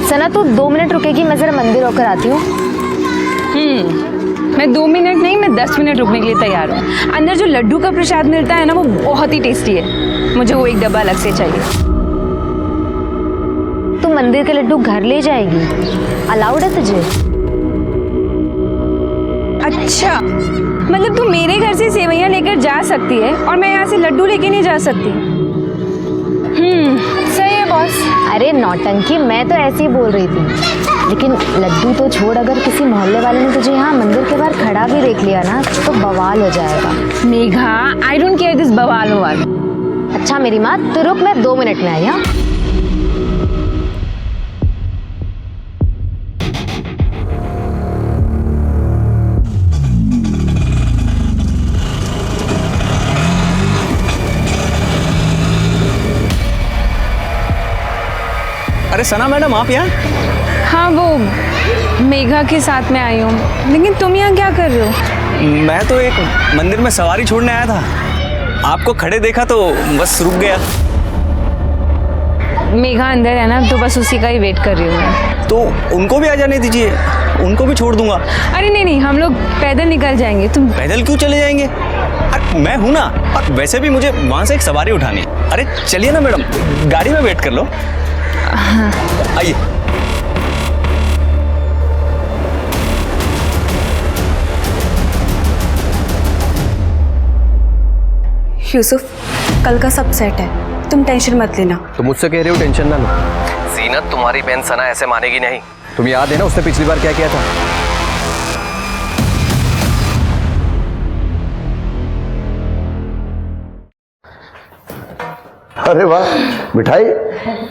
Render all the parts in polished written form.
सना तू 2 मिनट रुकेगी, मैं जरा मंदिर होकर आती हूँ। मैं 2 मिनट नहीं, मैं 10 मिनट रुकने के लिए तैयार हूँ। अंदर जो लड्डू का प्रसाद मिलता है ना, वो बहुत ही टेस्टी है। मुझे वो एक डब्बा अलग से चाहिए। तू मंदिर के लड्डू घर ले जाएगी? अलाउड है तुझे? अच्छा, मतलब तू मेरे घर से सेवैयां लेकर जा सकती है और मैं यहाँ से लड्डू लेके नहीं जा सकती? सही है बॉस। अरे नौटंकी, मैं तो ऐसे ही बोल रही थी, लेकिन लड्डू तो छोड़, अगर किसी मोहल्ले वाले ने तुझे यहाँ मंदिर के बाहर खड़ा भी देख लिया ना तो बवाल हो जाएगा। Megha, I don't care this बवाल ववाल। अच्छा मेरी माँ, तू रुक, मैं 2 मिनट में आई। हाँ अरे सना मैडम, आप यहाँ? हाँ, वो मेघा के साथ में आई हूँ। लेकिन तुम यहाँ क्या कर रहे हो? मैं तो एक मंदिर में सवारी छोड़ने आया था, आपको खड़े देखा तो बस रुक गया। मेघा अंदर है ना, तो बस उसी का ही वेट कर रही हूँ मैं। तो उनको भी आ जाने दीजिए, उनको भी छोड़ दूंगा। अरे नहीं नहीं, हम लोग पैदल निकल जाएंगे। तुम पैदल क्यों चले जाएंगे? अरे मैं हूं ना, और वैसे भी मुझे वहां से एक सवारी उठानी है। अरे चलिए ना मैडम, गाड़ी में वेट कर लो। आइए। यूसुफ, कल का सब सेट है, तुम टेंशन मत लेना। तुम मुझसे कह रहे हो टेंशन ना लो। जीनत, तुम्हारी बहन सना ऐसे मानेगी नहीं। तुम याद है ना उसने पिछली बार क्या किया था? अरे वाह, मिठाई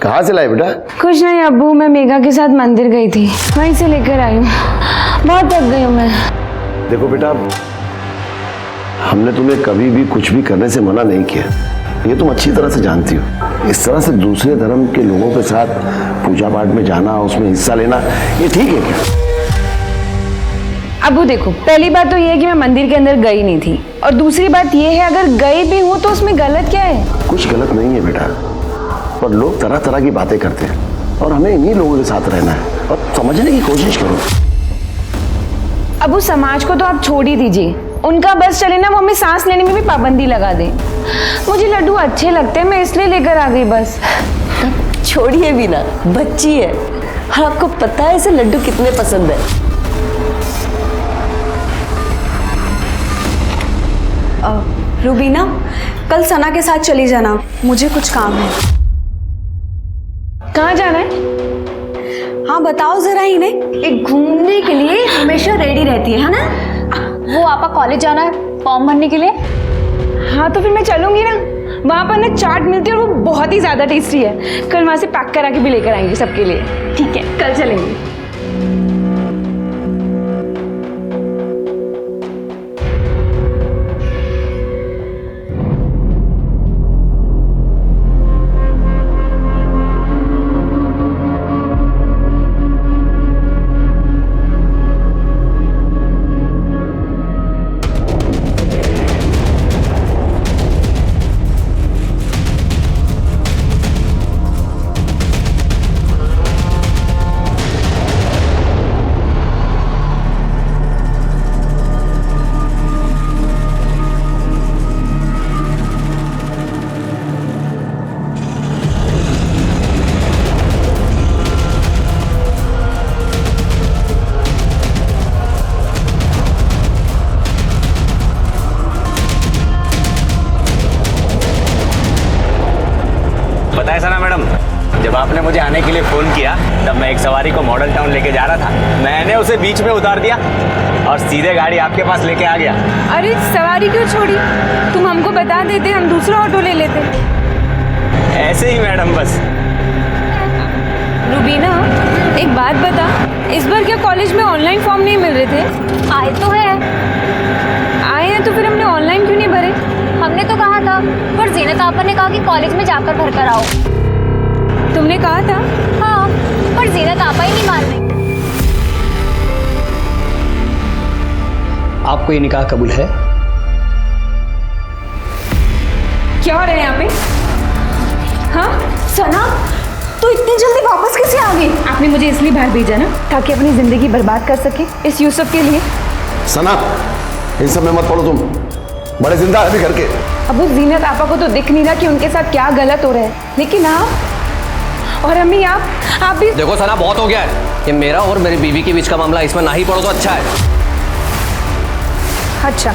कहाँ से लाए बेटा? कुछ नहीं अब्बू, मैं मेघा के साथ मंदिर गई थी, वहीं से लेकर आई हूँ। बहुत थक गई हूँ मैं। देखो बेटा, हमने तुम्हें कभी भी कुछ भी करने से मना नहीं किया, ये तुम अच्छी तरह से जानती हो। इस तरह से दूसरे धर्म के लोगों के साथ पूजा पाठ में जाना, उसमें हिस्सा लेना, ये ठीक है क्या? अब्बू देखो, पहली बात तो ये है कि मैं मंदिर के अंदर गई नहीं थी, और दूसरी बात ये है अगर गई भी हूँ तो उसमें गलत क्या है? कुछ गलत नहीं है बेटा, पर लोग तरह तरह की बातें करते हैं और हमें इन्हीं लोगों के साथ रहना है, और समझने की कोशिश करो। अब्बू समाज को तो आप छोड़ ही दीजिए, उनका बस चले ना, वो हमें सांस लेने में भी पाबंदी लगा दें। मुझे लड्डू अच्छे लगते हैं, मैं इसलिए लेकर आ गई बस। छोड़िए भी ना, बच्ची है और आपको पता है इसे लड्डू कितने पसंद है। रूबीना, कल सना के साथ चली जाना, मुझे कुछ काम है। कहाँ जाना है? हाँ बताओ जरा इन्हें। एक घूमने के लिए हमेशा रेडी रहती है ना? वो आपा कॉलेज जाना है फॉर्म भरने के लिए। हाँ तो फिर मैं चलूंगी ना, वहाँ पर ना चाट मिलती है और वो बहुत ही ज्यादा टेस्टी है। कल वहाँ से पैक करा के भी लेकर आएंगे सबके लिए। ठीक है, कल चलेंगे। बताया सना मैडम, जब आपने मुझे आने के लिए फोन किया तब मैं एक सवारी को मॉडल टाउन लेके जा रहा था। मैंने उसे बीच में उतार दिया और सीधे गाड़ी आपके पास लेके आ गया। अरे सवारी क्यों छोड़ी? तुम हमको बता देते, हम दूसरा ऑटो ले लेते। ऐसे ही मैडम बस। रूबीना, एक बात बता, इस बार क्या कॉलेज में ऑनलाइन फॉर्म नहीं मिल रहे थे? आए तो है। आए हैं तो फिर हमने ऑनलाइन क्यों नहीं भरे? हमने तो कहा था, पर जीनत आपा ने कहा कि कॉलेज में जाकर भर कर आओ। तुमने कहा था? हाँ, पर जीनत आपा ही नहीं मान रही। आपको ये निकाह कबूल है? क्या हो रहा है यहाँ पे? हाँ सना, तो इतनी जल्दी वापस कैसे आ गई? आपने मुझे इसलिए बाहर भेजा ना ताकि अपनी जिंदगी बर्बाद कर सके इस यूसुफ के लिए। सना, इन सब में मत पड़ो तुम, बड़े जिंदा है अभी घर के। अबू जीनत आपा को तो दिख नहीं रहा कि उनके साथ क्या गलत हो रहा है, लेकिन आप और अम्मी आप भी। देखो सना, बहुत हो गया है। ये मेरा और मेरी बीवी के बीच का मामला, इसमें ना ही पड़ो तो अच्छा है। अच्छा,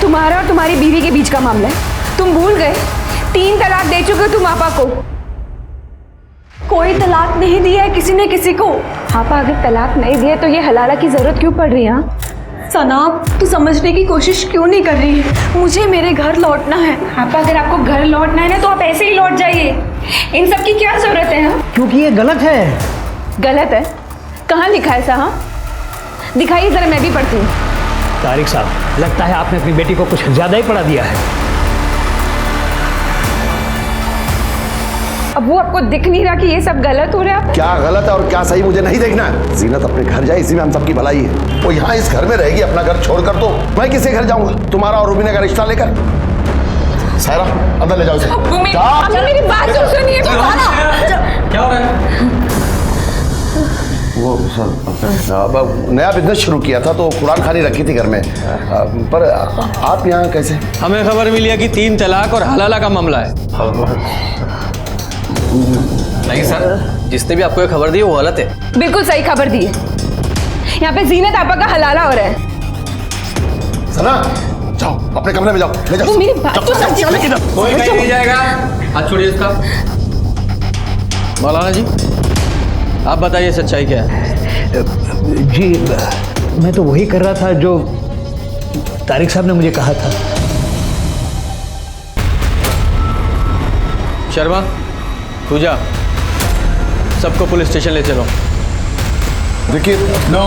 तुम्हारा और तुम्हारी बीवी के बीच का मामला है? तुम भूल गए 3 तलाक दे चुके हो तुम आपा को। कोई तलाक नहीं दिया है किसी ने किसी को। आपा अगर तलाक नहीं दिए तो ये हलाला की जरूरत क्यों पड़ रही है? हाँ? सना, तू समझने की कोशिश क्यों नहीं कर रही है? मुझे मेरे घर लौटना है। आपा अगर आपको घर लौटना है ना तो आप ऐसे ही लौट जाइए, इन सब की क्या जरूरत है? हाँ? क्योंकि ये गलत है। गलत है? कहाँ लिखा है ऐसा? हाँ, दिखाइए जरा, मैं भी पढ़ती हूँ। तारिक साहब, लगता है आपने अपनी बेटी को कुछ ज्यादा ही पढ़ा दिया है। अब वो आपको दिख नहीं रहा कि ये सब गलत हो रहा है? क्या गलत है और क्या सही मुझे नहीं देखना है। जीनत अपने घर जाए, इसी में हम सबकी भलाई है। वो यहाँ इस घर में रहेगी, अपना घर छोड़कर तो मैं किसके घर जाऊंगा? तुम्हारा और रूबीना का रिश्ता लेकर। सायरा, अंदर ले जाओ इसे। अम्मी मेरी बात तो सुनिए। क्या हो रहा है? वो सर, अब नया बिजनेस शुरू किया था तो कुरान खानी रखी थी घर में। पर आप यहाँ कैसे? हमें खबर मिली है कि 3 तलाक और हलाला का मामला है। नहीं सर, जिसने भी आपको ये खबर दी वो गलत है। बिल्कुल सही खबर दी है। यहाँ पे जीनत आपा का हलाला हो रहा है। सना, जाओ अपने कमरे में जाओ, ले जाओ। वो मेरी बात तो समझिए। कोई कहीं नहीं जाएगा। हाथ छोड़िए इसका। मौलाना जी, आप बताइए सच्चाई क्या है? जी, मैं तो वही कर रहा था जो तारिक साहब ने मुझे कहा था। शर्मा, पूजा, सबको पुलिस स्टेशन ले चलो। देखिए, नो,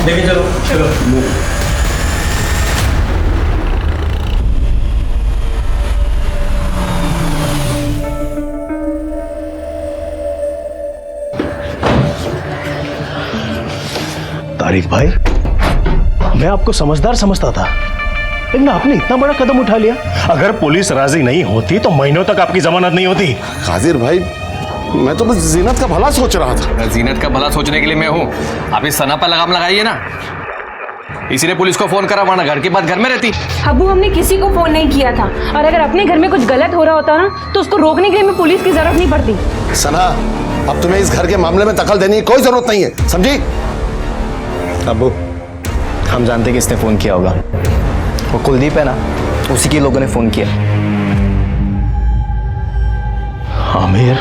लेके चलो। चलो। तारिक भाई, मैं आपको समझदार समझता था, लेकिन आपने इतना बड़ा कदम उठा लिया। अगर पुलिस राजी नहीं होती तो महीनों तक आपकी जमानत नहीं होती। कादिर भाई, मैं तो बस जीनत का भला सोच रहा था। जीनत का भला सोचने के लिए मैं हूँ। आप इस सना पर लगाम लगाइए ना। इसीलिए पुलिस को फोन करा, वरना घर के बाद घर में रहती। अबू, हमने किसी को फोन नहीं किया था, और अगर अपने घर में कुछ गलत हो रहा होता ना तो उसको रोकने के लिए हमें पुलिस की जरूरत नहीं पड़ती। सना, अब तुम्हें इस घर के मामले में दखल देने की कोई जरूरत नहीं है, समझी? अब्बू, हम जानते किसने फ़ोन किया होगा। वो कुलदीप है ना, उसी के लोगों ने फ़ोन किया। आमिर,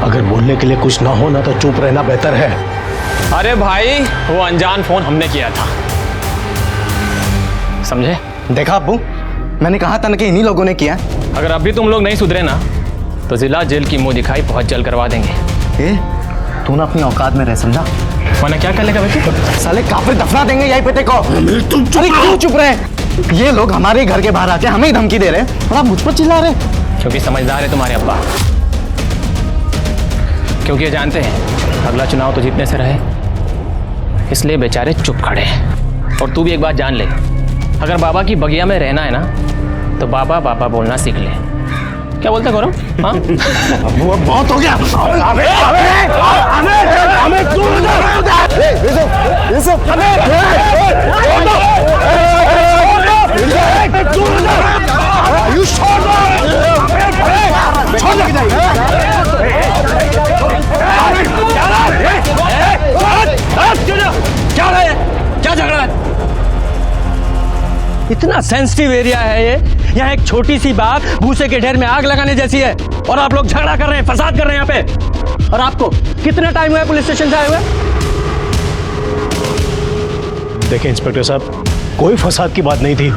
अगर बोलने के लिए कुछ ना हो ना तो चुप रहना बेहतर है। अरे भाई, वो अनजान फोन हमने किया था, समझे? देखा अब्बू, मैंने कहा था ना कि इन्हीं लोगों ने किया। अगर अभी तुम लोग नहीं सुधरे ना तो जिला जेल की मुंह दिखाई बहुत जल्द करवा देंगे। तू ना अपनी औकात में रह, समझा? वरना क्या कर लेगा बेटे? साले काफिर दफना देंगे यही पे को। तुम चुप रहे। ये लोग हमारे घर के बाहर आके हमें ही धमकी दे रहे हैं और आप मुझ पर चिल्ला रहे। क्योंकि समझदार है तुम्हारे अब्बा, क्योंकि ये जानते हैं अगला चुनाव तो जीतने से रहे, इसलिए बेचारे चुप खड़े हैं। और तू भी एक बात जान ले, अगर बाबा की बगिया में रहना है ना तो बाबा बाबा बोलना सीख ले। क्या बोलते गौरव? हाँ, अब बहुत हो गया। क्या झगड़ा है? इतना सेंसिटिव एरिया है ये, यहाँ एक छोटी सी बात भूसे के ढेर में आग लगाने जैसी है, और आप लोग झगड़ा कर रहे हैं, फसाद कर रहे हैं यहाँ पे। और आपको कितना टाइम हुआ है पुलिस स्टेशन से आए हुए? देखिए इंस्पेक्टर साहब, कोई फसाद की बात नहीं थी।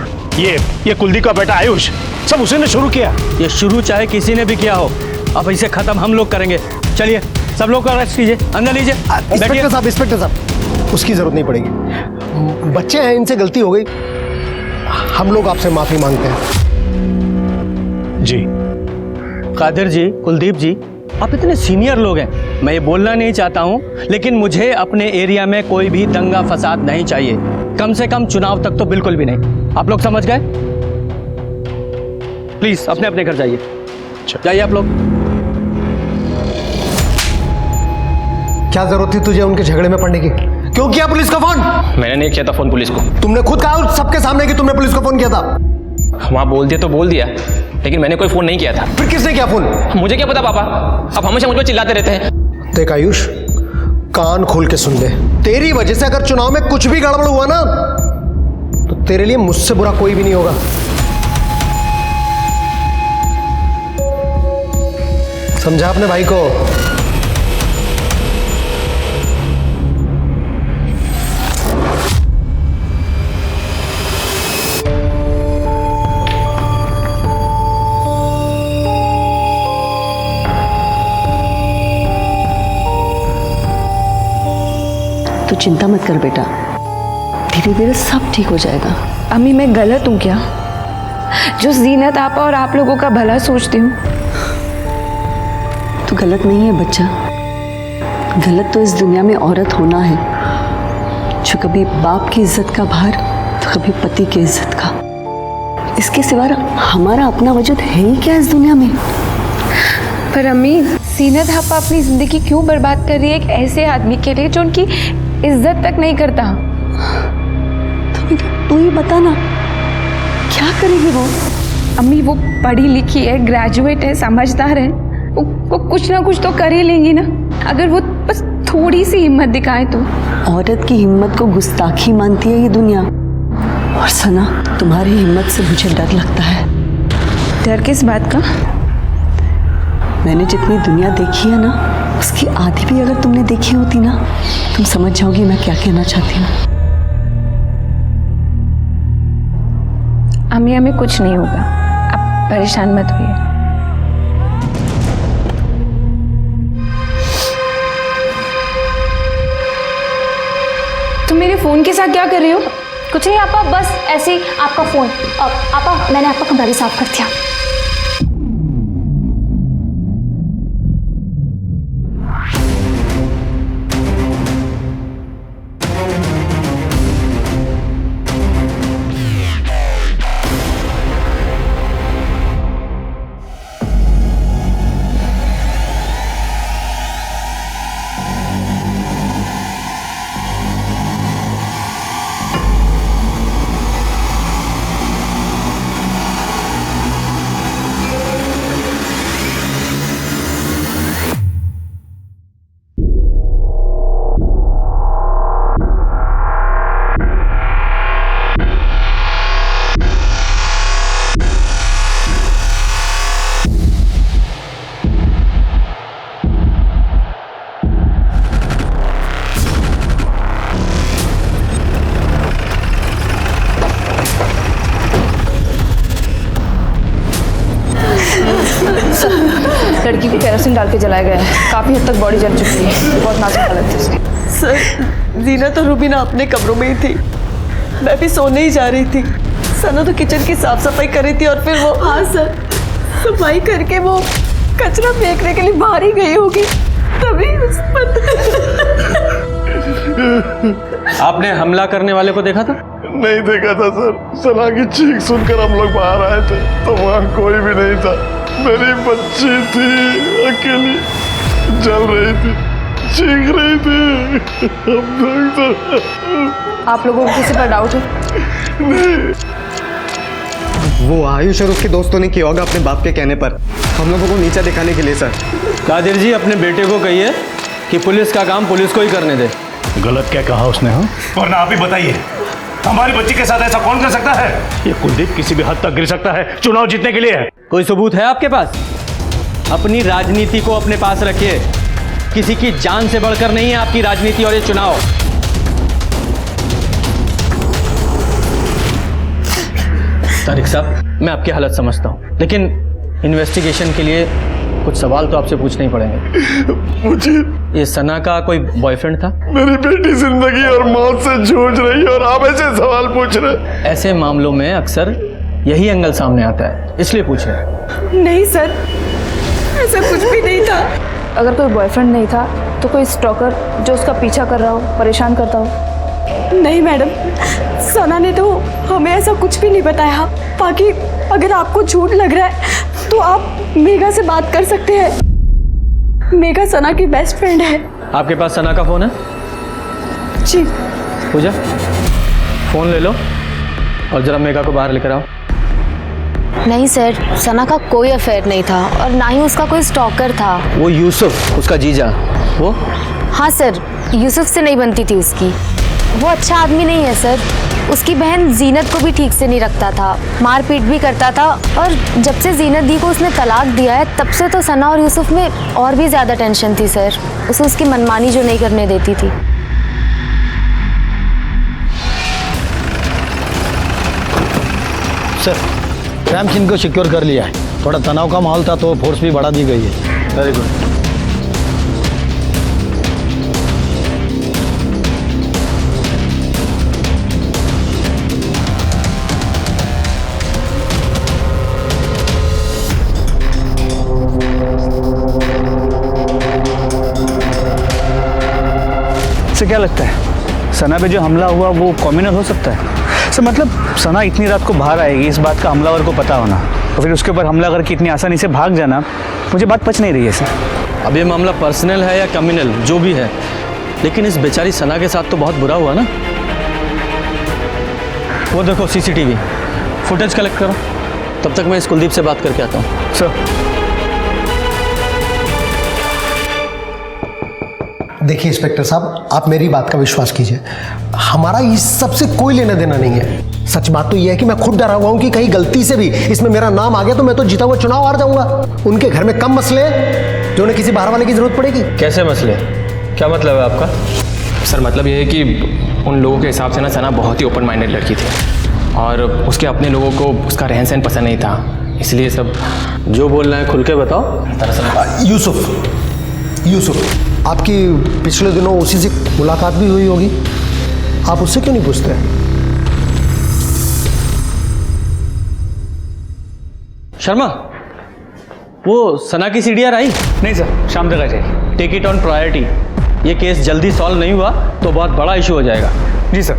ये कुलदीप का बेटा आयुष, सब उसी ने शुरू किया। ये शुरू चाहे किसी ने भी किया हो, अब इसे खत्म हम लोग करेंगे। चलिए सब लोग को अरेस्ट कीजिए, अंदर लीजिए। इंस्पेक्टर साहब, उसकी जरूरत नहीं पड़ेगी। बच्चे हैं, इनसे गलती हो गई, हम लोग आपसे माफी मांगते हैं। जी कादिर जी, कुलदीप जी, आप इतने सीनियर लोग हैं, मैं ये बोलना नहीं चाहता हूँ, लेकिन मुझे अपने एरिया में कोई भी दंगा फसाद नहीं चाहिए, कम से कम चुनाव तक तो बिल्कुल भी नहीं। आप लोग समझ गए? प्लीज अपने अपने घर जाइए, जाइए आप लोग। क्या जरूरत थी तुझे उनके झगड़े में पड़ने की? क्यों किया पुलिस को फोन? मैंने नहीं किया था फोन पुलिस को। तुमने खुद कहा सबके सामने कि तुमने पुलिस को फोन किया था। वहाँ बोल दिया तो बोल दिया, लेकिन मैंने कोई फोन नहीं किया था। फिर किसने किया फोन? मुझे क्या पता पापा, अब हमेशा मुझ पर चिल्लाते रहते हैं। देख आयुष, कान खोल के सुन ले। तेरी वजह से अगर चुनाव में कुछ भी गड़बड़ हुआ ना, तो तेरे लिए मुझसे बुरा कोई भी नहीं होगा। समझा अपने भाई को। तू चिंता मत कर बेटा, धीरे धीरे सब ठीक हो जाएगा। अम्मी मैं गलत हूँ क्या, जो जीनत आपा और आप लोगों का भला सोचती हूँ? तू गलत नहीं है बच्चा। गलत तो इस दुनिया में औरत होना है, जो कभी बाप की इज्जत का भार तो कभी पति की इज्जत का। इसके सिवा हमारा अपना वजूद है ही क्या इस दुनिया में? पर अम्मी, जीनत आपा अपनी जिंदगी क्यों बर्बाद कर रही है एक ऐसे आदमी के लिए जो उनकी इज्जत तक नहीं करता? तो तू ही बता ना, क्या करेगी वो? अम्मी वो पढ़ी लिखी है, ग्रेजुएट है, समझदार है, वो कुछ ना कुछ तो कर ही लेंगी ना, अगर वो बस थोड़ी सी हिम्मत दिखाए तो। औरत की हिम्मत को गुस्ताखी मानती है ये दुनिया। और सना, तुम्हारी हिम्मत से मुझे डर लगता है। डर किस बात का? मैंने जितनी दुनिया देखी है ना, उसकी आधी भी अगर तुमने देखी होती ना, तुम समझ जाओगी मैं क्या कहना चाहती हूँ। अम्मी हमें कुछ नहीं होगा, आप परेशान मत होइए। तुम मेरे फोन के साथ क्या कर रही हो? कुछ नहीं आपा, बस ऐसे ही आपका फोन। आपा मैंने आपका कमरा भी साफ कर दिया। लड़की को केरोसिन डाल के जलाया गया है, काफी हद तक बॉडी जल चुकी है, बहुत नाजुक हालत है उसकी। सर, जीनत और रुबीना अपने कमरों में ही थी, मैं भी सोने ही जा रही थी। सना तो किचन की साफ सफाई कर रही थी और फिर वो। हाँ सर, सफाई करके वो कचरा फेंकने के लिए बाहर ही गई होगी, तभी उस पर। आपने हमला करने वाले को देखा था? नहीं देखा था सर। सना की चीख सुनकर हम लोग बाहर आए थे तो वहाँ कोई भी नहीं था। मेरी बच्ची थी, अकेली जल रही थी, चीख रही थी। आप लोगों को किसी पर डाउट है? वो आयुष और उसके दोस्तों ने किया होगा अपने बाप के कहने पर, हम लोगों को नीचा दिखाने के लिए। सर कादिर जी, अपने बेटे को कहिए कि पुलिस का काम पुलिस को ही करने दे। गलत क्या कहा उसने? हाँ, वरना आप ही बताइए, हमारी बच्ची के साथ ऐसा कौन कर सकता है? ये कुलदीप किसी भी हद तक गिर सकता है, चुनाव जीतने के लिए है। कोई सबूत है आपके पास? अपनी राजनीति को अपने पास रखिए, किसी की जान से बढ़कर नहीं है आपकी राजनीति और ये चुनाव। तारिक साहब, मैं आपकी हालत समझता हूँ, लेकिन इन्वेस्टिगेशन के लिए कुछ सवाल तो आपसे पूछने ही पड़ेंगे। मुझे ये सना का कोई बॉयफ्रेंड था? मेरी बेटी जिंदगी और मौत से जूझ रही है और आप ऐसे सवाल पूछ रहे? ऐसे मामलों में अक्सर यही एंगल सामने आता है, इसलिए पूछ रहे हैं। नहीं सर, ऐसा कुछ भी नहीं था। अगर कोई बॉयफ्रेंड नहीं था तो कोई स्टॉकर जो उसका पीछा कर रहा हो, परेशान करता हो? नहीं मैडम, सना ने तो हमें ऐसा कुछ भी नहीं बताया। बाकी अगर आपको झूठ लग रहा है तो आप मेघा से बात कर सकते हैं। मेघा सना की बेस्ट फ्रेंड है। आपके पास सना का फ़ोन है? जी। पूजा, फ़ोन ले लो और ज़रा मेघा को बाहर लेकर आओ। नहीं सर, सना का कोई अफेयर नहीं था और ना ही उसका कोई स्टॉकर था। वो यूसुफ, उसका जीजा, वो? हाँ सर, यूसुफ से नहीं बनती थी उसकी। वो अच्छा आदमी नहीं है सर। उसकी बहन जीनत को भी ठीक से नहीं रखता था, मारपीट भी करता था। और जब से जीनत दी को उसने तलाक दिया है तब से तो सना और यूसुफ में और भी ज़्यादा टेंशन थी सर। उसे उसकी मनमानी जो नहीं करने देती थी। सर, रैम सिंह को सिक्योर कर लिया है। थोड़ा तनाव का माहौल था तो फोर्स भी बढ़ा दी गई है। Very good. से क्या लगता है सना पे जो हमला हुआ वो कॉम्युनल हो सकता है? सर मतलब सना इतनी रात को बाहर आएगी, इस बात का हमलावर को पता होना, और फिर उसके ऊपर हमला करके इतनी आसानी से भाग जाना, मुझे बात पच नहीं रही है सर। अब ये मामला पर्सनल है या कम्युनल जो भी है, लेकिन इस बेचारी सना के साथ तो बहुत बुरा हुआ ना। वो देखो CCTV फुटेज कलेक्ट करो, तब तक मैं इस कुलदीप से बात करके आता हूँ। सर देखिए इंस्पेक्टर साहब, आप मेरी बात का विश्वास कीजिए, हमारा इस सब से कोई लेना देना नहीं है। सच बात तो यह है कि मैं खुद डरा हुआ हूं कि कहीं गलती से भी इसमें मेरा नाम आ गया तो मैं तो जीता हुआ चुनाव हार जाऊंगा। उनके घर में कम मसले हैं जो उन्हें किसी बाहर वाले की जरूरत पड़ेगी। कैसे मसले? क्या मतलब है आपका? सर मतलब ये है कि उन लोगों के हिसाब से ना सना बहुत ही ओपन माइंडेड लड़की थी और उसके अपने लोगों को उसका रहन सहन पसंद नहीं था, इसलिए सब जो बोल रहे हैं खुल के बताओ। दरअसल यूसुफ आपकी पिछले दिनों उसी से मुलाकात भी हुई होगी, आप उससे क्यों नहीं पूछते? शर्मा, वो सना की CDR आई? नहीं सर, शाम तक आ जाएगी। Take it on priority. ये केस जल्दी सॉल्व नहीं हुआ तो बहुत बड़ा इशू हो जाएगा। जी sir.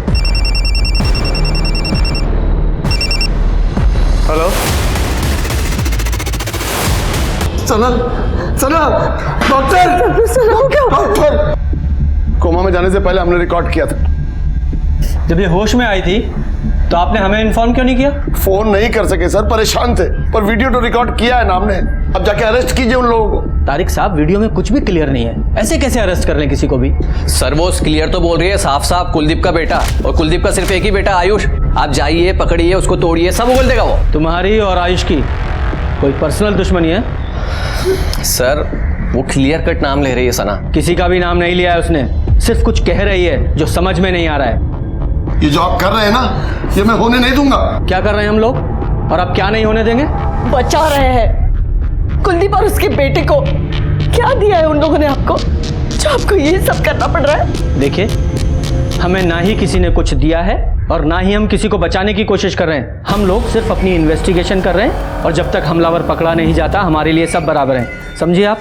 Hello Sana, Sana, doctor coma में जाने से पहले हमने रिकॉर्ड किया था। जब ये होश में आई थी तो आपने हमें इन्फॉर्म क्यों नहीं किया? फोन नहीं कर सके सर, परेशान थे, पर वीडियो तो रिकॉर्ड किया है ना हमने। अब जाके अरेस्ट कीजिए उन लोगों को। तारिक साहब, वीडियो में कुछ भी क्लियर नहीं है, ऐसे कैसे अरेस्ट कर लें किसी को भी? सर वो क्लियर तो बोल रही है साफ साफ, कुलदीप का बेटा, और कुलदीप का सिर्फ एक ही बेटा आयुष। आप जाइए, पकड़िए उसको, तोड़िए, सब बोल देगा वो। तुम्हारी और आयुष की कोई पर्सनल दुश्मनी है? सर वो क्लियर कट नाम ले रही है सना। किसी का भी नाम नहीं लिया है उसने, सिर्फ कुछ कह रही है जो समझ में नहीं आ रहा है। ये जो आप कर रहे हैं ना, ये मैं होने नहीं दूंगा। क्या कर रहे हैं हम लोग, और आप क्या नहीं होने देंगे? बचा रहे हैं कुलदीप और उसके बेटे को। क्या दिया है उन लोगों ने आपको जो आपको ये सब करना पड़ रहा है? देखिए, हमें ना ही किसी ने कुछ दिया है और ना ही हम किसी को बचाने की कोशिश कर रहे हैं। हम लोग सिर्फ अपनी इन्वेस्टिगेशन कर रहे हैं और जब तक हमलावर पकड़ा नहीं जाता हमारे लिए सब बराबर हैं, समझिए आप।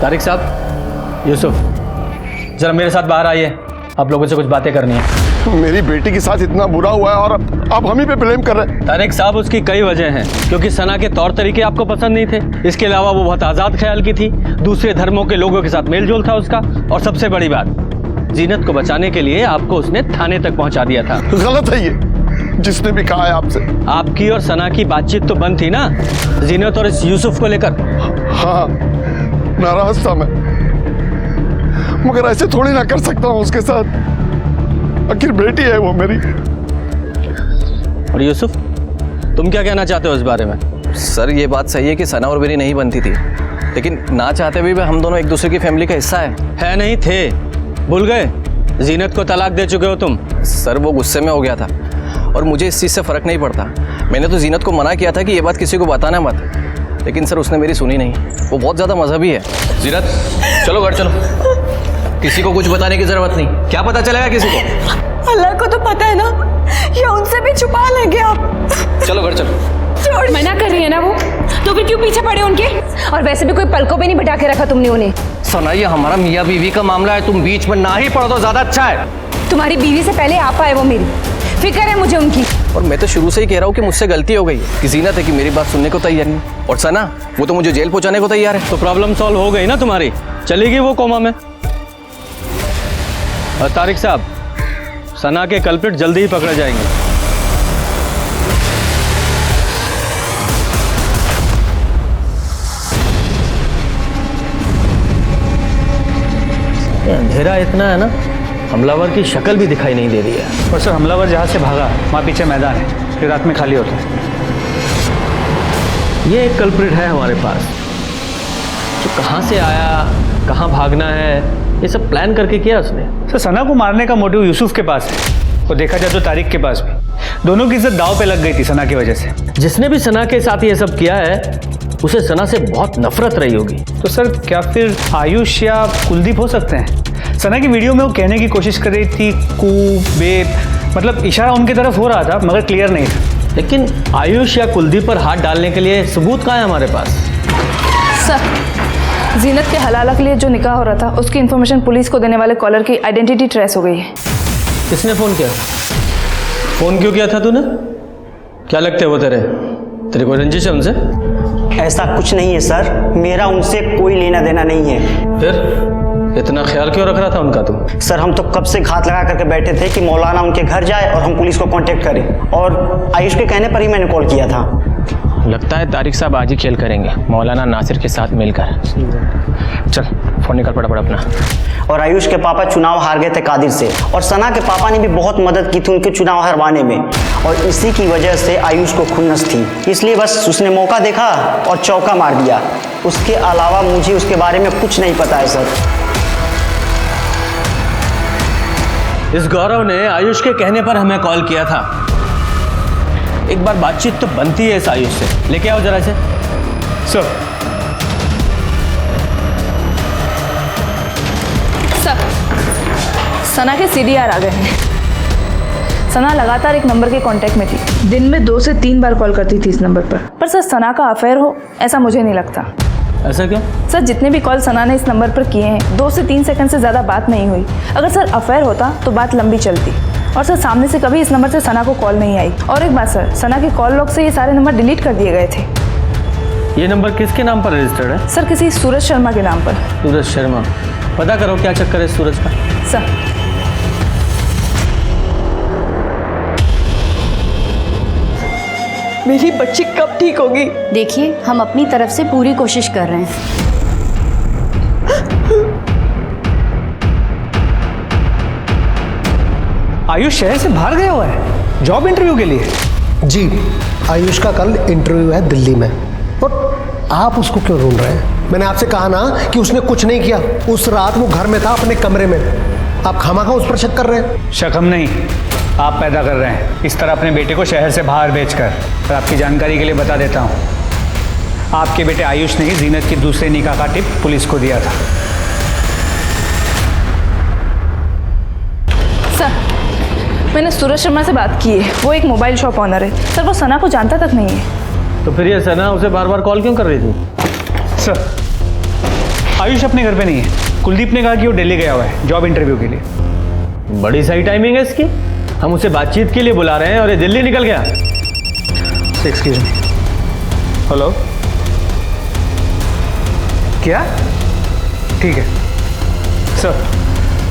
तारिक साहब, यूसुफ, जरा मेरे साथ बाहर आइए, आप लोगों से कुछ बातें करनी है। मेरी बेटी के साथ इतना बुरा हुआ है और आप हम ही पे ब्लेम कर रहे हैं। तारिक साहब, उसकी कई वजह हैं, क्योंकि सना के तौर तरीके आपको पसंद नहीं थे। इसके अलावा वो बहुत आज़ाद ख्याल की थी, दूसरे धर्मों के लोगों के साथ मेल जोल था उसका, और सबसे बड़ी बात, जीनत को बचाने के लिए आपको उसने थाने तक पहुंचा दिया था। गलत है ये, जिसने भी कहा है आपसे। आपकी और सना की बातचीत तो बंद थी ना, जीनत और इस यूसुफ को लेकर। हाँ, नाराज था मैं, मगर ऐसे थोड़ी ना कर सकता हूँ उसके साथ। आखिर बेटी है वो मेरी। और यूसुफ, तुम क्या कहना चाहते हो इस बारे में? सर ये बात सही है कि सना और मेरी नहीं बनती थी, लेकिन ना चाहते भी हम दोनों एक दूसरे की फैमिली का हिस्सा है नहीं थे? भूल गए? जीनत को तलाक दे चुके हो तुम। सर वो गुस्से में हो गया था और मुझे इस चीज़ से फ़र्क नहीं पड़ता। मैंने तो जीनत को मना किया था कि ये बात किसी को बताना मत, लेकिन सर उसने मेरी सुनी नहीं। वो बहुत ज़्यादा मजहबी है। जीनत चलो घर चलो, किसी को कुछ बताने की ज़रूरत नहीं। क्या पता चलेगा किसी को? अल्लाह को तो पता है ना, या उनसे भी छुपा लेंगे आप। चलो घर चलो। मना कर रही है ना वो, तो फिर क्यों पीछे पड़े उनके? और वैसे भी कोई पलकों पे नहीं बिठा के रखा तुमने उन्हें। सना ये हमारा मियाँ बीवी का मामला है, तुम बीच में ना ही पढ़ो तो ज़्यादा अच्छा है। तुम्हारी बीवी से पहले आप आए वो मेरी, फिक्र है मुझे उनकी। और मैं तो शुरू से ही कह रहा हूँ कि मुझसे गलती हो गई है कि जीनत है कि मेरी बात सुनने को तैयार नहीं, और सना वो तो मुझे जेल पहुंचाने को तैयार है। तो प्रॉब्लम सॉल्व हो गई ना तुम्हारी, चलेगी वो कोमा में। और तारिक साहब, सना के कल्प्रिट जल्दी ही पकड़े जाएंगे। अंधेरा इतना है ना, हमलावर की शक्ल भी दिखाई नहीं दे रही है। और सर हमलावर जहाँ से भागा वहाँ पीछे मैदान है, फिर रात में खाली होता है। ये एक कल्प्रिट है हमारे पास, जो कहाँ से आया, कहाँ भागना है, ये सब प्लान करके किया उसने। सर सना को मारने का मोटिव यूसुफ के पास है, और देखा जाए तो तारिक के पास भी। दोनों की इज्जत दांव पे लग गई थी सना की वजह से। जिसने भी सना के साथ ये सब किया है उसे सना से बहुत नफरत रही होगी। तो सर क्या फिर आयुष या कुलदीप हो सकते हैं? सना की वीडियो में वो कहने की कोशिश कर रही थी कू बेब, मतलब इशारा उनकी तरफ हो रहा था मगर क्लियर नहीं था। लेकिन आयुष या कुलदीप पर हाथ डालने के लिए सबूत कहाँ है हमारे पास? सर जीनत के हलाला के लिए जो निकाह हो रहा था उसकी इन्फॉर्मेशन पुलिस को देने वाले कॉलर की आइडेंटिटी ट्रेस हो गई है। किसने फ़ोन किया? फोन क्यों किया था तूने? क्या लगते हैं वो तेरे को रंजिश है उनसे? ऐसा कुछ नहीं है सर, मेरा उनसे कोई लेना देना नहीं है। फिर इतना ख्याल क्यों रख रहा था उनका तू? सर हम तो कब से घात लगा करके बैठे थे कि मौलाना उनके घर जाए और हम पुलिस को कांटेक्ट करें, और आयुष के कहने पर ही मैंने कॉल किया था। लगता है तारिक साहब आज ही खेल करेंगे मौलाना नासिर के साथ मिलकर। चल फोन निकाल फटाफट अपना। और आयुष के पापा चुनाव हार गए थे कादिर से, और सना के पापा ने भी बहुत मदद की थी उनके चुनाव हरवाने में, और इसी की वजह से आयुष को खुन्नस थी, इसलिए बस उसने मौका देखा और चौका मार दिया। उसके अलावा मुझे उसके बारे में कुछ नहीं पता है सर। इस गौरव ने आयुष के कहने पर हमें कॉल किया था। एक बार बातचीत तो बनती है इस आयुष से, लेके आओ जरा से। सर सना के सीडीआर आ गए हैं। सना लगातार एक नंबर के कांटेक्ट में थी, दिन में 2 से 3 बार कॉल करती थी इस नंबर पर सर सना का अफेयर हो ऐसा मुझे नहीं लगता। ऐसा क्यों? सर जितने भी कॉल सना ने इस नंबर पर किए हैं 2 से 3 सेकंड से ज़्यादा बात नहीं हुई। अगर सर अफेयर होता तो बात लंबी चलती, और सर सामने से कभी इस नंबर से सना को कॉल नहीं आई। और एक बात सर, सना के कॉल लॉग से ये सारे नंबर डिलीट कर दिए गए थे। ये नंबर किसके नाम पर रजिस्टर्ड है? सर किसी सूरज शर्मा के नाम पर। सूरज शर्मा, पता करो क्या चक्कर है सूरज का। सर मेरी बच्ची कब ठीक होगी? देखिए हम अपनी तरफ से पूरी कोशिश कर रहे हैं। आयुष शहर से बाहर गया हुआ है जॉब इंटरव्यू के लिए? जी, आयुष का कल इंटरव्यू है दिल्ली में। और आप उसको क्यों ढूंढ रहे हैं? मैंने आपसे कहा ना कि उसने कुछ नहीं किया। उस रात वो घर में था अपने कमरे में। आप खामखा उस पर शक कर रहे हैं। शक हम नहीं, आप पैदा कर रहे हैं, इस तरह अपने बेटे को शहर से बाहर भेजकर। और आपकी जानकारी के लिए बता देता हूँ, आपके बेटे आयुष ने ही जीनत की दूसरे निकाह का टिप पुलिस को दिया था। सर मैंने सूरज शर्मा से बात की है, वो एक मोबाइल शॉप ऑनर है सर, वो सना को जानता तक नहीं है। तो फिर ये सना उसे बार बार कॉल क्यों कर रही थी? सर आयुष अपने घर पे नहीं है, कुलदीप ने कहा कि वो दिल्ली गया हुआ है जॉब इंटरव्यू के लिए। बड़ी सही टाइमिंग है इसकी, हम उसे बातचीत के लिए बुला रहे हैं और ये दिल्ली निकल गया। एक्सक्यूज मी, हेलो, क्या? ठीक है सर,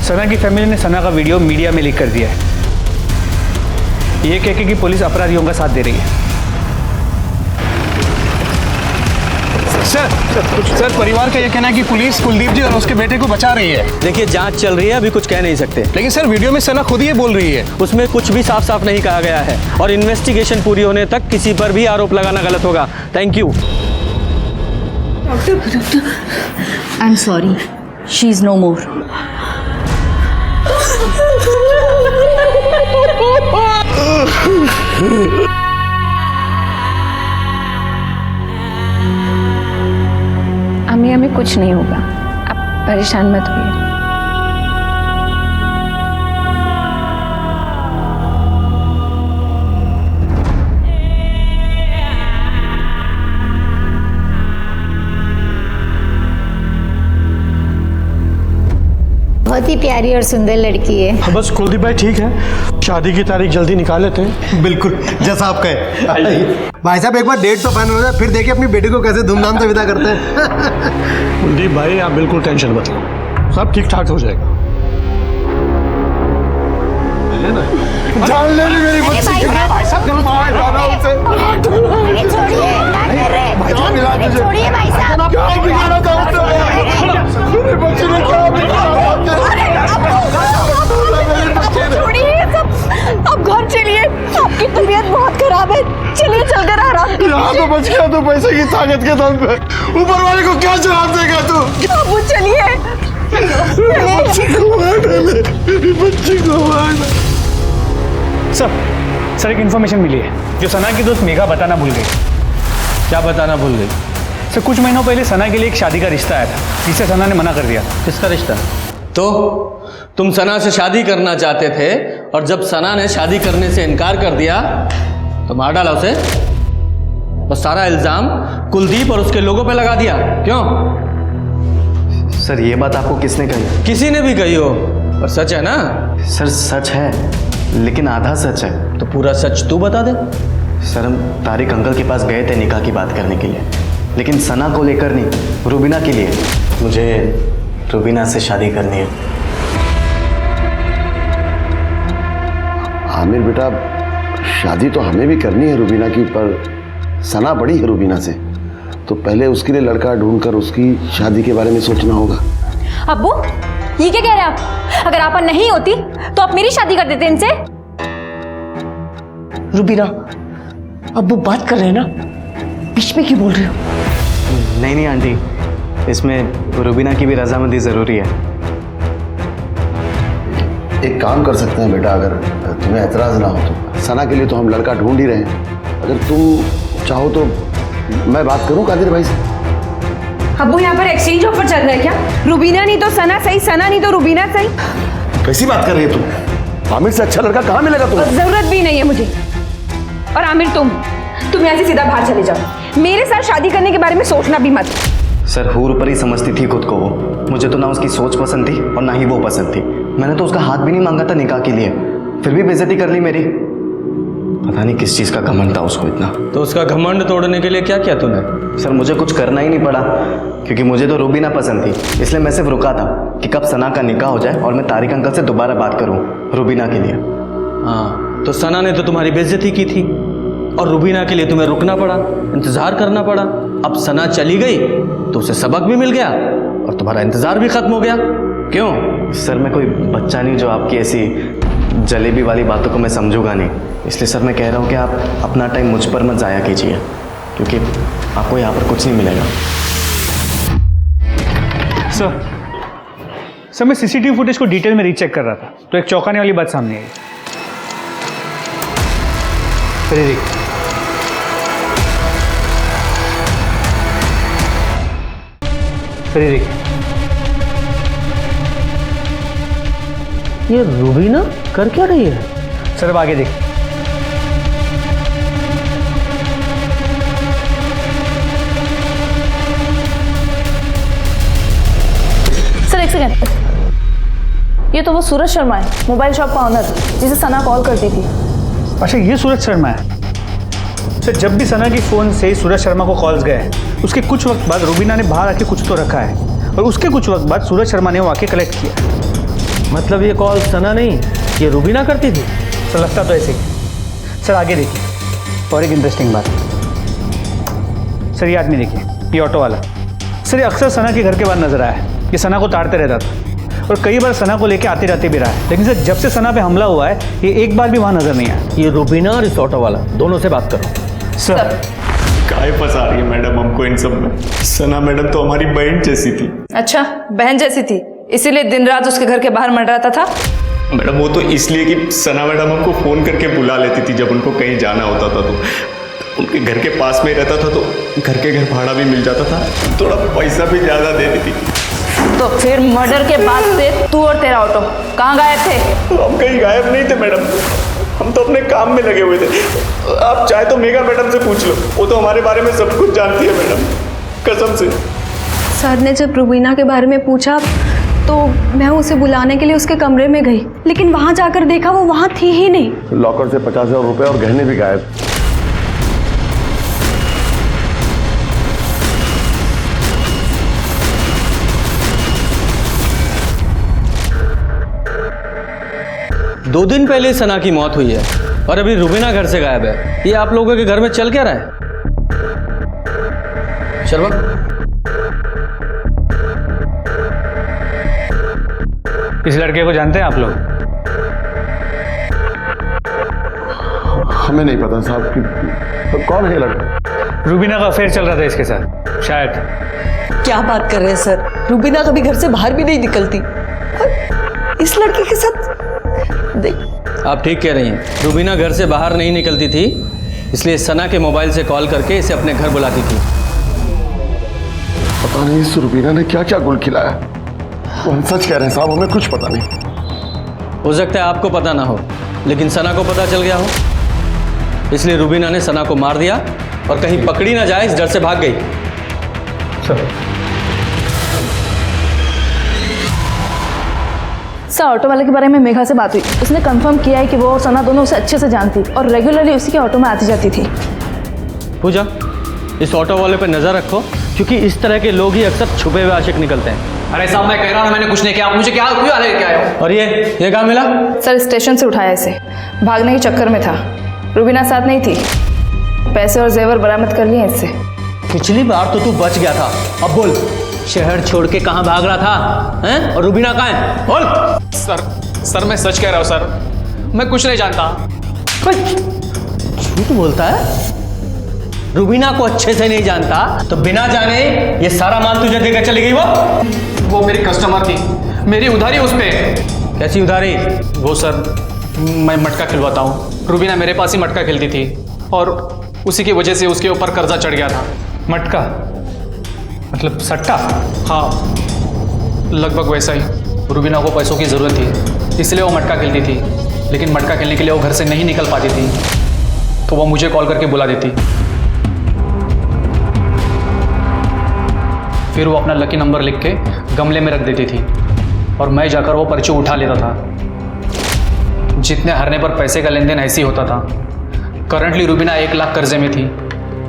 सना की फैमिली ने सना का वीडियो मीडिया में लीक कर दिया है, ये कह के कि पुलिस अपराधियों का साथ दे रही है। सर परिवार का यह कहना है कि पुलिस कुलदीप जी और उसके बेटे को बचा रही है। देखिए जांच चल रही है, अभी कुछ कह नहीं सकते। लेकिन सर वीडियो में सना खुद ये बोल रही है। उसमें कुछ भी साफ साफ नहीं कहा गया है, और इन्वेस्टिगेशन पूरी होने तक किसी पर भी आरोप लगाना गलत होगा। Thank you. I am sorry, she is no more. अम्मी हमें कुछ नहीं होगा, आप परेशान मत होइए। बहुत ही प्यारी और सुंदर लड़की है। बस कुलदीप भाई ठीक है, शादी की तारीख जल्दी निकाल लेते हैं। बिल्कुल जैसा आप कहे। भाई साहब एक बार डेट तो फाइनल हो जाए, फिर देखिए अपनी बेटी को कैसे धूमधाम से विदा करते हैं। कुलदीप भाई आप बिल्कुल टेंशन मत लो, सब ठीक ठाक हो जाएगा। जान ले ली मेरी बच्ची की। भाई साहब मार डाला उसे। अरे छोड़िए, क्या कर रहे हैं? अरे छोड़िए भाई साहब। क्या बिगाड़ा था उसने? मेरी बच्ची ने क्या बिगाड़ा? छोड़िए ये सब, अब घर चलिए, आपकी तबीयत बहुत खराब है, चलिए चलकर आराम करिए। यहाँ तो बच गया, तो पैसे की ताकत के दम पे ऊपर वाले को क्या जवाब देगा तू? अब चलिए, मेरी बच्ची को मार डाले, मेरी बच्ची को मार डाले। सर एक इन्फॉर्मेशन मिली है जो सना की दोस्त मेघा बताना भूल गई। क्या बताना भूल गई? सर कुछ महीनों पहले सना के लिए एक शादी का रिश्ता आया था जिसे सना ने मना कर दिया। किसका रिश्ता? तो तुम सना से शादी करना चाहते थे और जब सना ने शादी करने से इनकार कर दिया तो मार डाला उसे और सारा इल्जाम कुलदीप और उसके लोगों पे लगा दिया। क्यों? सर ये बात आपको किसने कही? किसी ने भी कही हो, पर सच है ना? सर सच है, लेकिन आधा सच है। तो पूरा सच तू बता दे। सर हम तारिक अंकल के पास गए थे निकाह की बात करने के लिए, लेकिन सना को लेकर नहीं, रुबीना के लिए। मुझे रुबीना से शादी करनी है। आमिर बेटा, शादी तो हमें भी करनी है रुबीना की, पर सना बड़ी है रुबीना से, तो पहले उसके लिए लड़का ढूंढकर उसकी शादी के बारे में सोचना होगा। अब्बू ये क्या कह रहे हैं आप? अगर आपा नहीं होती तो आप मेरी शादी कर देते इनसे। रुबीना, अब वो बात कर रहे हैं ना, बीच में क्यों बोल रहे हो? नहीं आंटी, इसमें रुबीना की भी रजामंदी ज़रूरी है। एक काम कर सकते हैं बेटा, अगर तुम्हें एतराज़ ना हो तो। सना के लिए तो हम लड़का ढूंढ ही रहे हैं, अगर तुम चाहो तो मैं बात करूं कादिर भाई से। अब्बू यहाँ पर एक्सचेंज ऑफर चल रहा है क्या? रुबीना नहीं तो सना सही, सना नहीं तो रुबीना सही। कैसी बात कर रही है तुम? आमिर से अच्छा लड़का कहाँ मिलेगा तुम्हें? जरूरत भी नहीं है मुझे। और आमिर तुम यहाँ से सीधा बाहर चले जाओ, मेरे साथ शादी करने के बारे में सोचना भी मत। सर हूर पर ही समझती थी खुद को वो। मुझे तो ना उसकी सोच पसंद थी और ना ही वो पसंद थी। मैंने तो उसका हाथ भी नहीं मांगा था निकाह के लिए, फिर भी बेइज्जती कर ली मेरी। पता नहीं किस चीज़ का घमंड था उसको इतना। तो उसका घमंड तोड़ने के लिए क्या किया तूने? सर मुझे कुछ करना ही नहीं पड़ा, क्योंकि मुझे तो रुबीना पसंद थी, इसलिए मैं सिर्फ रुका था कि कब सना का निकाह हो जाए और मैं तारिक अंकल से दोबारा बात करूं रुबीना के लिए। हाँ, तो सना ने तो तुम्हारी बेइज्जती की थी और रुबीना के लिए तुम्हें रुकना पड़ा, इंतजार करना पड़ा। अब सना चली गई तो उसे सबक भी मिल गया और तुम्हारा इंतजार भी खत्म हो गया। क्यों? सर मैं कोई बच्चा नहीं जो आपकी ऐसी जलेबी वाली बातों को मैं समझूंगा नहीं, इसलिए सर मैं कह रहा हूँ कि आप अपना टाइम मुझ पर मत ज़ाया कीजिए, क्योंकि आपको यहाँ पर कुछ नहीं मिलेगा। सर मैं सीसीटीवी फुटेज को डिटेल में रीचेक कर रहा था तो एक चौंकाने वाली बात सामने आई। ये रुबीना कर क्या रही है? सर अब आगे देखिए। सर एक सेकंड, ये तो वो सूरज शर्मा है, मोबाइल शॉप का ऑनर, जिसे सना कॉल करती थी। अच्छा ये सूरज शर्मा है। सर जब भी सना की फ़ोन से सूरज शर्मा को कॉल्स गए उसके कुछ वक्त बाद रुबीना ने बाहर आके कुछ तो रखा है और उसके कुछ वक्त बाद सूरज शर्मा ने वो आके कलेक्ट किया। मतलब ये कॉल सना नहीं, ये रुबीना करती थी? सर लगता तो ऐसे ही। सर आगे देखिए और एक इंटरेस्टिंग बात। सर ये आदमी देखिए, ये ऑटो वाला। सर ये अक्सर सना के घर के बाहर नजर आया है। ये सना को ताड़ते रहता था और कई बार सना को लेके आते जाते भी रहा है, लेकिन सर जब से सना पे हमला हुआ है ये एक बार भी वहाँ नजर नहीं आया। ये रुबीना और इस ऑटो वाला दोनों से बात करो। सर काय फंसा रही है मैडम हमको इन सब में? सना मैडम तो हमारी बहन जैसी थी। अच्छा बहन जैसी थी, इसीलिए दिन रात उसके घर के बाहर मंडराता था? मैडम वो तो इसलिए कि सना मैडम हमको फ़ोन करके बुला लेती थी जब उनको कहीं जाना होता था, तो उनके घर के पास में रहता था तो घर के घर भाड़ा भी मिल जाता था, थोड़ा पैसा भी ज़्यादा देती थी। तो फिर मर्डर के बाद से तू और तेरा ऑटो कहाँ गायब थे? हम कहीं गायब नहीं थे मैडम, हम तो अपने काम में लगे हुए थे। आप चाहे तो मेघा मैडम से पूछ लो, वो तो हमारे बारे में सब कुछ जानती है मैडम, कसम से। सर ने जब रुबीना के बारे में पूछा तो मैं उसे बुलाने के लिए उसके कमरे में गई, लेकिन वहाँ जाकर देखा वो वहाँ थी ही नहीं। लॉकर से 50,000 रुपए और गहने भी गायब। दो दिन पहले सना की मौत हुई है और अभी रुबीना घर से गायब है। ये आप लोगों के घर में चल क्या रहा है? शर्मा, इस लड़के को जानते हैं आप लोग? हमें नहीं पता साहब कि तो कौन है लड़का। रुबीना का अफेयर चल रहा था इसके साथ शायद। क्या बात कर रहे हैं सर, रूबीना कभी घर से बाहर भी नहीं निकलती और इस लड़के के साथ आप ठीक कह रही हैं। रुबीना घर से बाहर नहीं निकलती थी, इसलिए सना के मोबाइल से कॉल करके इसे अपने घर बुलाती थी। पता नहीं इस रुबीना ने क्या क्या गुल खिलाया। वो हम सच कह रहे हैं साहब, हमें कुछ पता नहीं। हो सकता है आपको पता ना हो, लेकिन सना को पता चल गया हो, इसलिए रुबीना ने सना को मार दिया और कहीं पकड़ी ना जाए इस डर से भाग गई। सर, ऑटो वाले के बारे में मेघा से बात हुई। उसने कंफर्म किया है कि वो और सना दोनों उसे अच्छे से जानती और रेगुलरली उसी के ऑटो में आती जाती थी। पूजा, इस ऑटो वाले पे नजर रखो, क्योंकि इस तरह के लोग ही अक्सर छुपे हुए आशिक निकलते हैं। अरे साहब, मैं कह रहा हूँ मैंने कुछ नहीं किया, आप मुझे क्या क्यों लेके आए हो? और ये कहाँ मिला? सर, स्टेशन से उठाया इसे, भागने के चक्कर में था। रुबीना साथ नहीं थी, पैसे और जेवर बरामद कर लिए इससे। पिछली बार तो तू बच गया था, अब बोल शहर छोड़ के कहाँ भाग रहा था हैं? और रुबीना कहाँ है? बोल। सर मैं सच कह रहा हूँ सर, मैं कुछ नहीं जानता। झूठ बोलता है? रुबीना को अच्छे से नहीं जानता तो बिना जाने ये सारा माल तुझे देकर चली गई? वो मेरी कस्टमर थी, मेरी उधारी उस पे। कैसी उधारी? वो सर, मैं मटका खिलवाता हूँ, रुबीना मेरे पास ही मटका खेलती थी और उसी की वजह से उसके ऊपर कर्जा चढ़ गया था। मटका मतलब सट्टा? हाँ, लगभग वैसा ही। रुबीना को पैसों की ज़रूरत थी, इसलिए वो मटका खेलती थी, लेकिन मटका खेलने के लिए वो घर से नहीं निकल पाती थी, तो वो मुझे कॉल करके बुला देती। फिर वो अपना लकी नंबर लिख के गमले में रख देती थी और मैं जाकर वो पर्ची उठा लेता था। जितने हारने पर पैसे का लेन देन ऐसे ही होता था। करंटली रुबीना 1 लाख कर्जे में थी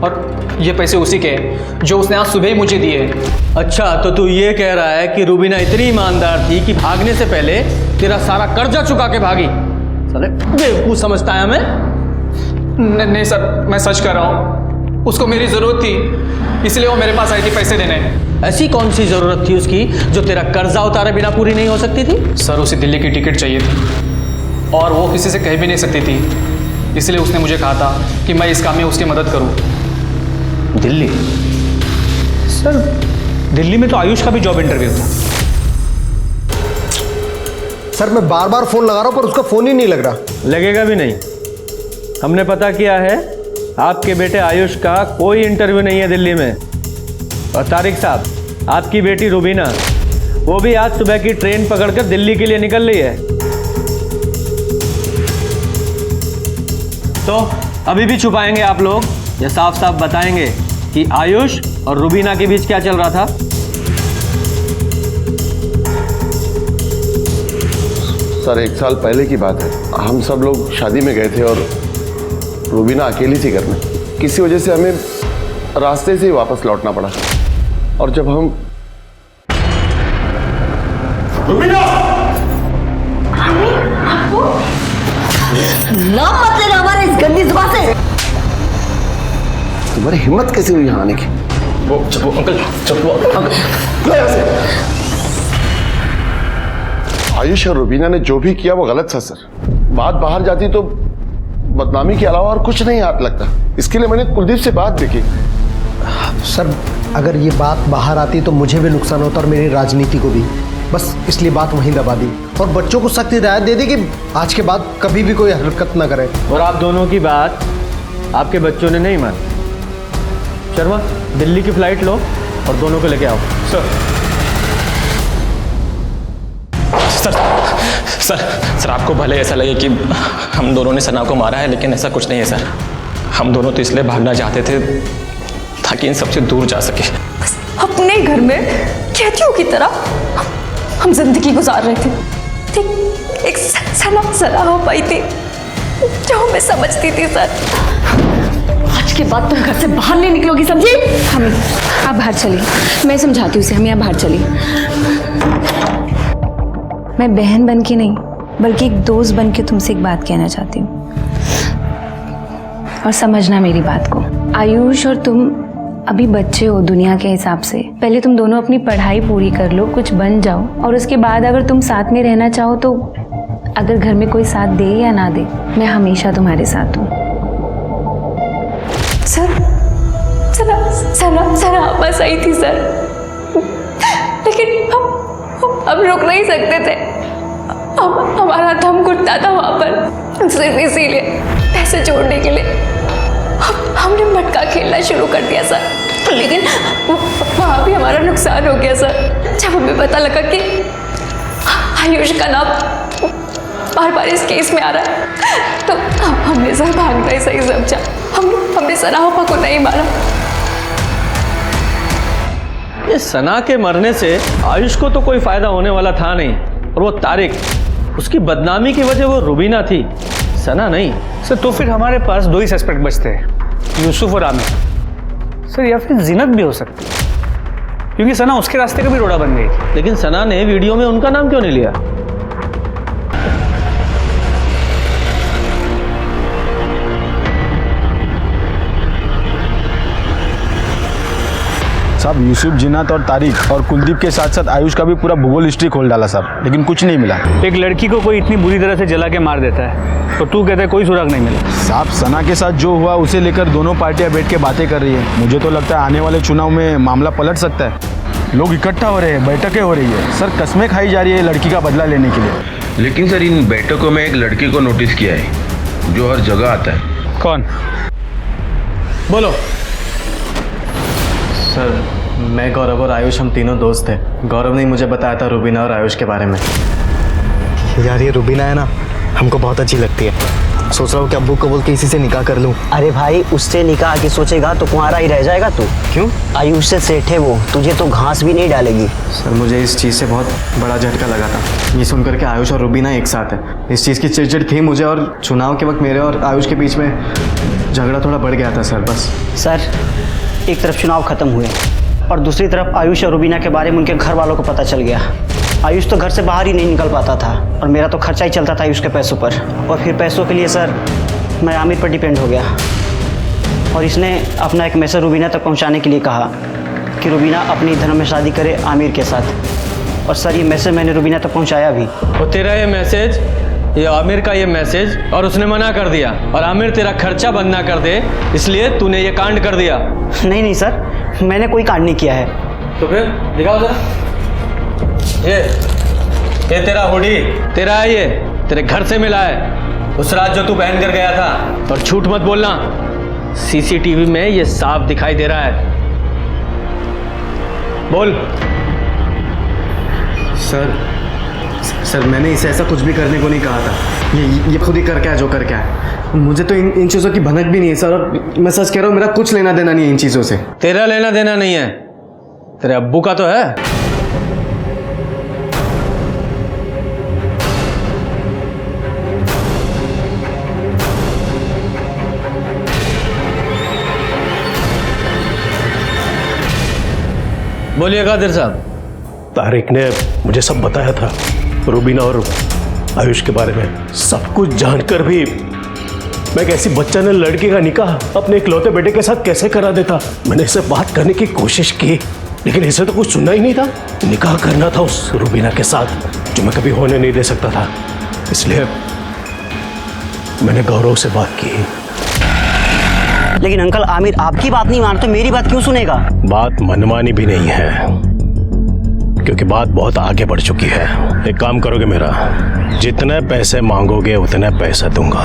और ये पैसे उसी के जो उसने आज सुबह ही मुझे दिए। अच्छा, तो तू ये कह रहा है कि रुबीना इतनी ईमानदार थी कि भागने से पहले तेरा सारा कर्जा चुका के भागी? साले बेवकूफ समझता है हमें? नहीं सर, मैं सच कह रहा हूँ, उसको मेरी ज़रूरत थी, इसलिए वो मेरे पास आई थी पैसे देने। ऐसी कौन सी ज़रूरत थी उसकी जो तेरा कर्जा उतारे बिना पूरी नहीं हो सकती थी? सर, उसे दिल्ली की टिकट चाहिए थी और वो किसी से कह भी नहीं सकती थी, इसलिए उसने मुझे कहा था कि मैं इस काम में उसकी मदद करूं। दिल्ली? सर, दिल्ली में तो आयुष का भी जॉब इंटरव्यू था। सर, मैं बार बार फोन लगा रहा हूं पर उसका फोन ही नहीं लग रहा। लगेगा भी नहीं। हमने पता किया है, आपके बेटे आयुष का कोई इंटरव्यू नहीं है दिल्ली में। और तारिक साहब, आपकी बेटी रुबीना, वो भी आज सुबह की ट्रेन पकड़कर दिल्ली के लिए निकल रही है। तो अभी भी छुपाएंगे आप लोग या साफ साफ बताएंगे कि आयुष और रुबीना के बीच क्या चल रहा था? सर, 1 साल पहले की बात है। हम सब लोग शादी में गए थे और रुबीना अकेली थी घर में। किसी वजह से हमें रास्ते से ही वापस लौटना पड़ा और जब हम रुबीना! नाम मत लेना हमारे इस गंदी जुबान से। तुम्हारी हिम्मत कैसे हुई यहाँ आने की? वो अंकल, आयुष और रुबीना ने जो भी किया वो गलत था सर। बात बाहर जाती तो बदनामी के अलावा और कुछ नहीं हाथ लगता। इसके लिए मैंने कुलदीप से बात भी की। सर, अगर ये बात बाहर आती तो मुझे भी नुकसान होता और मेरी राजनीति को भी। बस इसलिए बात वहीं दबा दी और बच्चों को सख्त हिदायत दे दी कि आज के बाद कभी भी कोई हरकत ना करे। और आप दोनों की बात आपके बच्चों ने नहीं मानी। शर्मा, दिल्ली की फ्लाइट लो और दोनों को लेके आओ। सर, आपको भले ऐसा लगे कि हम दोनों ने सना को मारा है, लेकिन ऐसा कुछ नहीं है सर। हम दोनों तो इसलिए भागना चाहते थे ताकि इन सबसे दूर जा सके। अपने घर में कैदियों की तरह हम जिंदगी गुजार रहे थे, ठीक एक सना हो पाई थी जो हमें समझती थी। सर आज के बाद तुम घर से बाहर नहीं निकलोगी, समझी? हम आप बाहर चलिए, मैं समझाती हूँ उसे। हम यहाँ बाहर चलिए। मैं बहन बन के नहीं बल्कि एक दोस्त बन के तुमसे एक बात कहना चाहती हूँ, और समझना मेरी बात को। आयुष और तुम अभी बच्चे हो दुनिया के हिसाब से। पहले तुम दोनों अपनी पढ़ाई पूरी कर लो, कुछ बन जाओ, और उसके बाद अगर तुम साथ में रहना चाहो तो अगर घर में कोई साथ दे या ना दे, मैं हमेशा तुम्हारे साथ हूँ। सना बस आई थी सर, लेकिन हम रुक नहीं सकते थे। हमारा दम घुटता था वहाँ पर, सिर्फ इसीलिए पैसे जोड़ने के लिए हमने मटका खेलना शुरू कर दिया सर। लेकिन वहाँ भी हमारा नुकसान हो गया सर। जब हमें पता लगा कि आयुष का नाम बार बार इस केस में आ रहा है, तो हमने सर भागना ही सही समझा। हमने सनापा को नहीं मारा। ये सना के मरने से आयुष को तो कोई फायदा होने वाला था नहीं, और वो तारिक, उसकी बदनामी की वजह वो रुबीना थी, सना नहीं। सर तो फिर हमारे पास दो ही सस्पेक्ट बचते हैं, यूसुफ और आमिर। सर या फिर जीनत भी हो सकती है, क्योंकि सना उसके रास्ते का भी रोड़ा बन गई थी। लेकिन सना ने वीडियो में उनका नाम क्यों नहीं लिया? साहब यूसुफ, जिन्नत और तारिक और कुलदीप के साथ साथ आयुष का भी पूरा भूगोल हिस्ट्री खोल डाला साहब, लेकिन कुछ नहीं मिला। एक लड़की को कोई इतनी बुरी तरह से जला के मार देता है, तो तू कहता है कोई सुराग नहीं मिला। साहब सना के साथ जो हुआ उसे लेकर दोनों पार्टियां बैठ के बातें कर रही है। मुझे तो लगता है आने वाले चुनाव में मामला पलट सकता है। लोग इकट्ठा हो रहे हैं, बैठकें हो रही है सर, कस्में खाई जा रही है लड़की का बदला लेने के लिए। लेकिन सर इन बैठकों में एक लड़की को नोटिस किया है जो हर जगह आता है। कौन? बोलो। सर मैं, गौरव और आयुष हम तीनों दोस्त थे। गौरव ने मुझे बताया था रुबीना और आयुष के बारे में। यार ये रुबीना है ना, हमको बहुत अच्छी लगती है। सोच रहा हूँ कि अब्बू को बोल के इसी से निकाह कर लूँ। अरे भाई उससे निकाह की सोचेगा तो कुंवारा ही रह जाएगा तू। क्यों? आयुष से सेठ है वो, तुझे तो घास भी नहीं डालेगी। सर मुझे इस चीज़ से बहुत बड़ा झटका लगा था, ये सुनकर के आयुष और रुबीना एक साथ है। इस चीज़ की चिड़चिड़ थी मुझे, और चुनाव के वक्त मेरे और आयुष के बीच में झगड़ा थोड़ा बढ़ गया था सर, बस। सर एक तरफ चुनाव खत्म हुए और दूसरी तरफ आयुष और रुबीना के बारे में उनके घर वालों को पता चल गया। आयुष तो घर से बाहर ही नहीं निकल पाता था, और मेरा तो खर्चा ही चलता था आयुष के पैसों पर। और फिर पैसों के लिए सर मैं आमिर पर डिपेंड हो गया, और इसने अपना एक मैसेज रुबीना तक पहुंचाने के लिए कहा कि रुबीना अपनी धर्म में शादी करे आमिर के साथ। और सर ये मैसेज मैंने रुबीना तक पहुंचाया भी। और तेरा ये मैसेज, ये आमिर का ये मैसेज, और उसने मना कर दिया, और आमिर तेरा खर्चा बंद ना कर दे इसलिए तूने ये कांड कर दिया। नहीं सर, मैंने कोई कांड नहीं किया है। तो फिर दिखाओ जरा। ये तेरा हुडी तेरा है, ये तेरे घर से मिला है उस रात जो तू पहन कर गया था। और झूठ मत बोलना, सीसीटीवी में ये साफ दिखाई दे रहा है। बोल। सर मैंने इसे ऐसा कुछ भी करने को नहीं कहा था। ये खुद ही कर क्या जो कर क्या है। मुझे तो इन चीज़ों की भनक भी नहीं है सर, और मैं सच कह रहा हूँ मेरा कुछ लेना देना नहीं है इन चीज़ों से। तेरा लेना देना नहीं है, तेरे अब्बू का तो है। बोलिए कादिर साहब। तारिक ने मुझे सब बताया था, रुबीना और आयुष के बारे में। सब कुछ जानकर भी मैं एक ऐसी बच्चा ने लड़की का निकाह अपने इकलौते बेटे के साथ कैसे करा देता। मैंने इससे बात करने की कोशिश की, लेकिन इसे तो कुछ सुनना ही नहीं था। निकाह करना था उस रुबीना के साथ जो मैं कभी होने नहीं दे सकता था, इसलिए मैंने गौरव से बात की। लेकिन अंकल आमिर आपकी बात नहीं मान तो मेरी बात क्यों सुनेगा? बात मनमानी भी नहीं है, क्योंकि बात बहुत आगे बढ़ चुकी है। एक काम करोगे मेरा, जितने पैसे मांगोगे उतने पैसे दूंगा।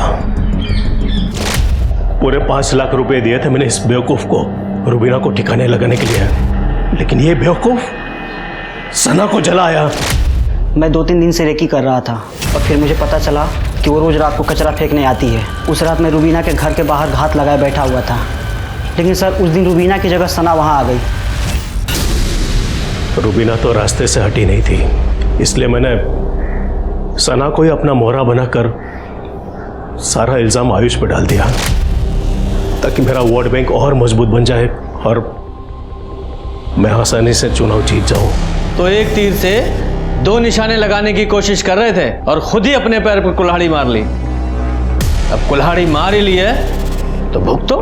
पूरे 5 लाख रुपए दिए थे मैंने इस बेवकूफ को रुबीना को ठिकाने लगाने के लिए, लेकिन ये बेवकूफ सना को जलाया। मैं 2-3 दिन से रेकी कर रहा था, और फिर मुझे पता चला कि वो रोज रात को कचरा फेंकने आती है। उस रात मैं रुबीना के घर के बाहर घात लगाए बैठा हुआ था, लेकिन सर उस दिन रुबीना की जगह सना वहाँ आ गई। रुबीना तो रास्ते से हटी नहीं थी, इसलिए मैंने सना को ही अपना मोहरा बनाकर सारा इल्ज़ाम आयुष पर डाल दिया, ताकि मेरा वोट बैंक और मजबूत बन जाए और मैं आसानी से चुनाव जीत जाऊं। तो एक तीर से दो निशाने लगाने की कोशिश कर रहे थे और खुद ही अपने पैर पर कुल्हाड़ी मार ली। अब कुल्हाड़ी मार ही ली है तो भुगतो।